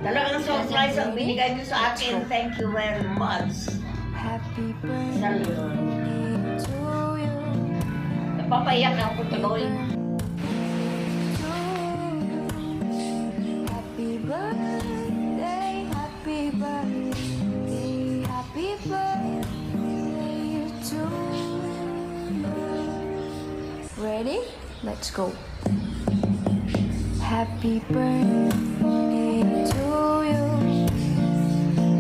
Talagang surprise ang binigay niyo sa akin. Thank you very much. Happy birthday to you. Napapayak ako tuloy. Happy birthday, happy birthday, happy birthday to you. Ready? Let's go. Happy birthday to you.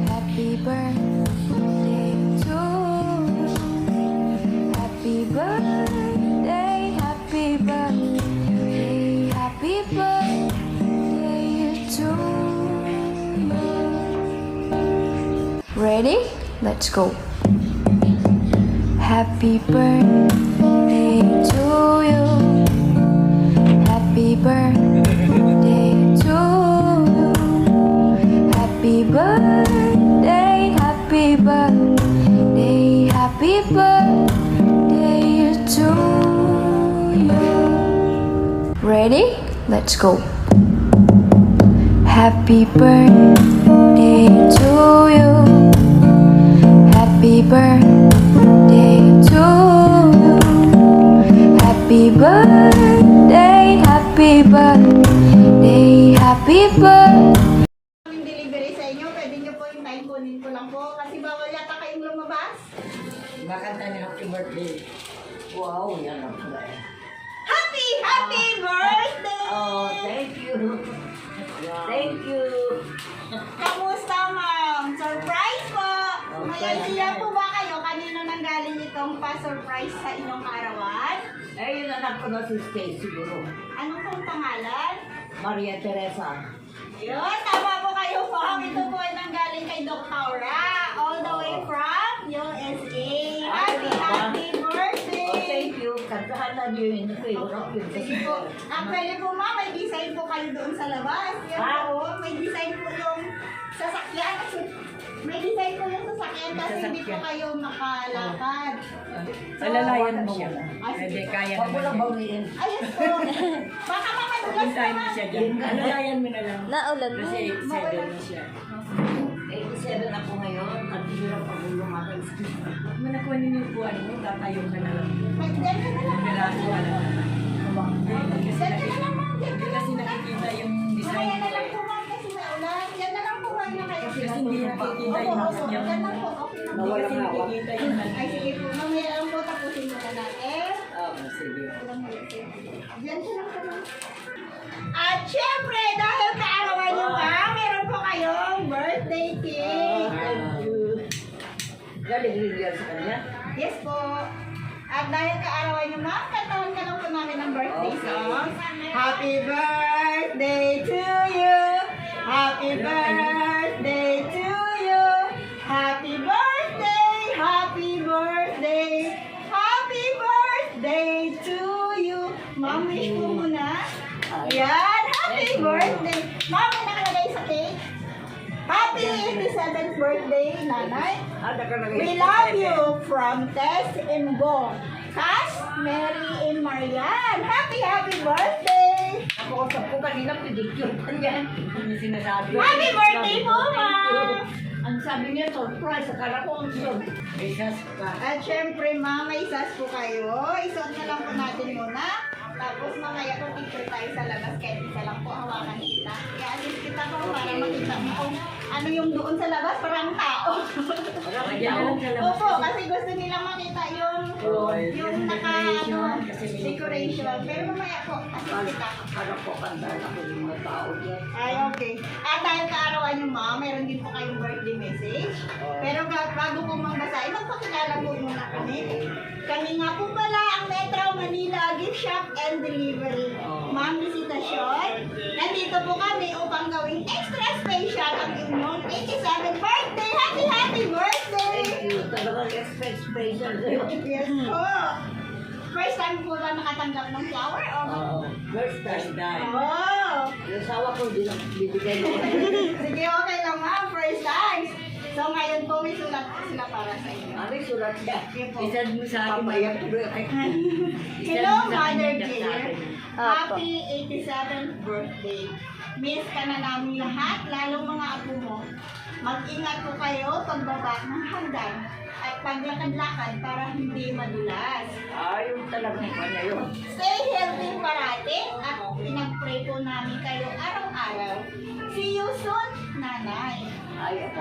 Happy birthday to you. Happy birthday, happy birthday, happy birthday to you. Ready? Let's go. Happy birthday to you. Happy birthday to you. Happy birthday, happy birthday, happy birthday to you. Ready? Let's go. Happy birthday to you. Happy birthday to you. Happy birthday, happy birthday, happy birthday. Yung delivery sa inyo, pwede nyo po yung time kunin ko lang po. Kasi bawal yata kayong lumabas. Makanta ni happy birthday. Wow, yan ang pala. Happy birthday! Oh, thank you. Thank you. Kamusta, ma'am? Surprise po! May Okay. idea po ba kayo kanino nanggaling itong pa-surprise sa inyong karawan? Eh, yun anak ko na si Stacy siguro. Anong pong pangalan? Maria Teresa. Yun, tama po kayo po. Ito po ay nanggaling kay Doktora. All the way from USA. Happy Oh, birthday! thank you. Kantahan na niyo yun. Favorite yun. Sige po. Actually po ma, may design po kayo doon sa labas. Yan Ah? po, may design po yung sasakyan. May design po yung sasakyan kasi hindi po kayo makalakad. Alalayan mo siya. Ah, Hindi, sige. kaya Huwag mo lang naman. bawiin. Ayun po. Baka mamadulas Puntahin mo naman. siya dyan. Alalayan mo na lang. Naulan mo. Kasi 7 na siya. 87 ako ngayon. At hirap pagulong aking Huwag mo nakuha ninyo yung buwan mo, tatayo ka na lang. Diyan ka na lang. Piraso ka na lang. Kasi Diyan ka na lang ma'am. Diyan ka Hindi na kasi lang. nakikita yung design Mamaya na mo lang eh. po ma'am kasi may ulan. Diyan na lang po kayo na kayo. Kasi hindi nakikita Opo, yung opo. niya. Diyan lang po. Okay na po. Hindi kasi nakikita yung Ay sige po. Mamaya lang po tapusin muna natin. sige. Diyan ka lang po ma'am. At syempre, dahil kaarawan nyo pa, meron po kayong birthday cake. Thank you. Galing rin yan sa kanya. Yes po. At dahil kaarawan nyo ma'am, kantahan ka lang po namin ng birthday Okay. song. Happy birthday to you. Happy birthday to you. Happy birthday, happy birthday. Happy birthday to you. Ma'am, wish po muna. Yan, happy birthday. Ma'am, may nakalagay sa cake. Happy 87th birthday, nanay. We love you from Tess and Bong. Cash, Mary, and Marian. Happy birthday! Ako sa po kanina, pedicure pa niyan. Hindi sinasabi. Happy birthday po, ma'am! Ang sabi niya, surprise. Akala ko ang surprise. Isas ka. At syempre, ma'am, may sas po kayo. Isuot na lang po natin muna. Tapos mamaya po picture tayo sa labas kahit isa lang po hawakan kita. I-assist kita po para makita mo kung ano yung doon sa labas, parang tao. Opo, kasi gusto nilang makita yung naka, decoration. Pero mamaya po, assist kita. Akala ko kandaan ako yung mga tao dyan. Ay, okay. At dahil kaarawan nyo, ma'am, meron din po kayong birthday message. Pero bago po magbasahin, magpakilala po muna kami. Kami nga po pala ang Metro Manila Gift Shop and Delivery. Ma'am, visitasyon. Nandito po kami upang gawing extra special ang inyong 87th birthday. Happy birthday! Thank you. Talagang expect special. Yes po. First time po ba nakatanggap ng flower? First time. Oh! Yung asawa ko, di lang bibigay ko. Sige, okay lang ma'am. First time. So ngayon po may sulat po sila para sa inyo. Ano yung sulat niya? Sige po. Isad mo sa akin. Papayak ko doon. Hello, Mother Isad mo sa dear. akin. Happy 87th birthday. Miss ka na namin lahat, lalong mga apo mo. Mag-ingat po kayo pagbaba ng hagdan at paglakad-lakad para hindi madulas. Yung talagang kanya yun. Stay healthy parati at pinag-pray po namin kayo araw-araw. See you soon, Nanay.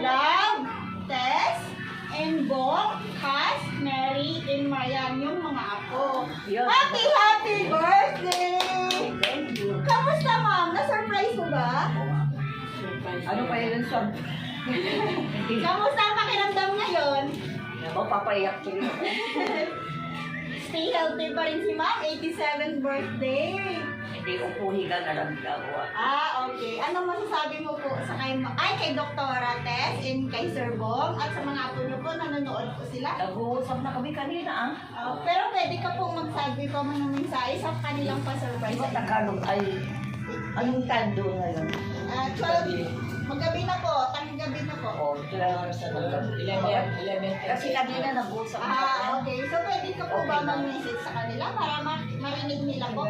Love, Tess, and Bong, Cass, Mary, and Marian, yung mga apo. Yes. Happy birthday! Thank you. Kamusta, ma'am? Na-surprise mo ba? Ano pa yun son? Kamusta ang pakiramdam ngayon? Papaiyak ko yun. Stay healthy pa rin si ma'am. 87th birthday. Hindi upuhigan na lang ako. Okay. Ano masasabi mo po sa kay Doktora Tess and kay Sir Bong at sa mga apo niyo po, nanonood po sila? Nag-uusap na kami kanina Pero pwede ka pong magsabi pa man ng mensahe sa kanilang pa-surprise. Sa Tagalog ay anong tando ngayon? 12, magabi na po, gabi na po. O, 12 sa Tagalog. 11. Kasi kanina nag-uusap na kami. Okay. So pwede ka po ba mag-message sa kanila para marinig nila po?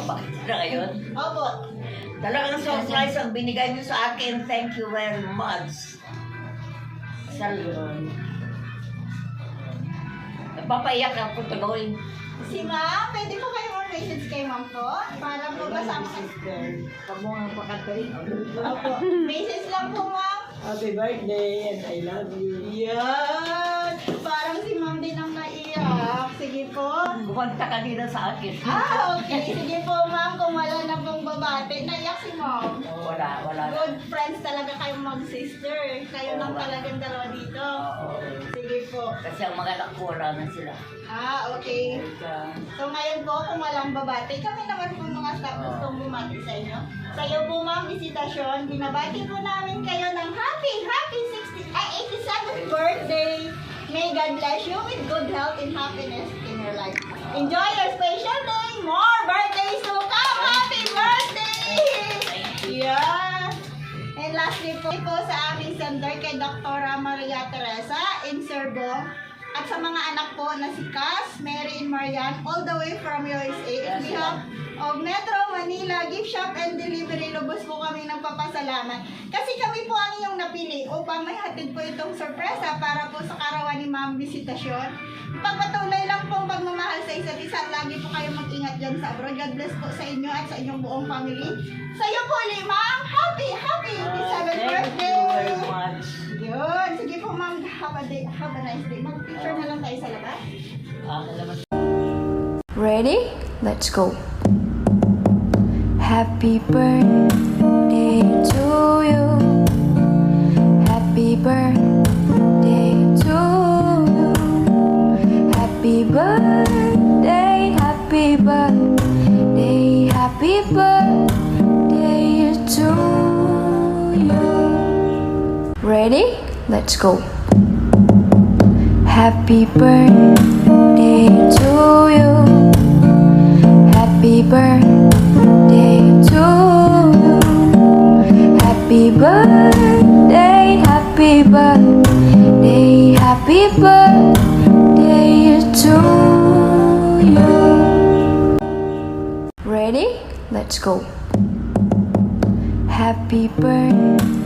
Bakit na ngayon? Opo. Talagang surprise ang binigay niyo sa akin. Thank you very much. Salud. Napapaiyak ako tuloy. Si ma'am, pwede po kayo mag-message kay ma'am po? Para po kasama ka. Pag mo ang pakatay. Opo. Message lang po ma'am. Happy birthday and I love you. Yan! Parang si ma'am din ang naiyak. Sige po. Kumanta ka din sa akin. Okay. Sige po ma'am, kung wala na pong babate, naiyak si ma'am. Wala. Good friends talaga kayong mag-sister. Kayo lang talagang dalawa dito. Sige po. Kasi ang mga anak ko wala na sila. Okay. So ngayon po, kung walang babate, kami naman po mga staff gustong bumati sa inyo. Sa iyo po ma'am, visitasyon, binabati po namin kayo ng happy 87th birthday. May God bless you with good health and happiness in your life. Enjoy your special day. More birthdays to come. Happy birthday! Yeah. And lastly po sa aming sender kay Dr. Maria Teresa in Sir Bong. At sa mga anak po na si Cass, Mary, and Marian, all the way from USA. On behalf of Metro Manila Gift Shop and Delivery, lubos po kami nagpapasalamat. Kasi kami po ang inyong napili upang may hatid po itong sorpresa para po sa karawan ni Ma'am Visitasyon. Pagpatuloy lang po ang pagmamahal sa isa't isa. Lagi po kayo mag-ingat dyan sa abroad. God bless po sa inyo at sa inyong buong family. Sa iyo po, Ma'am. Happy 87th birthday! Thank you very much. Yun. Sige po, ma'am. Have a nice day. Mag-picture na lang tayo sa labas. Ready? Let's go. Happy birthday to you. Happy birthday to you. Happy birthday, happy birthday, happy birthday to you. Ready? Let's go. Happy birthday to you. Happy birthday to you. Happy birthday, happy birthday, happy birthday to you. Ready? Let's go. Happy birthday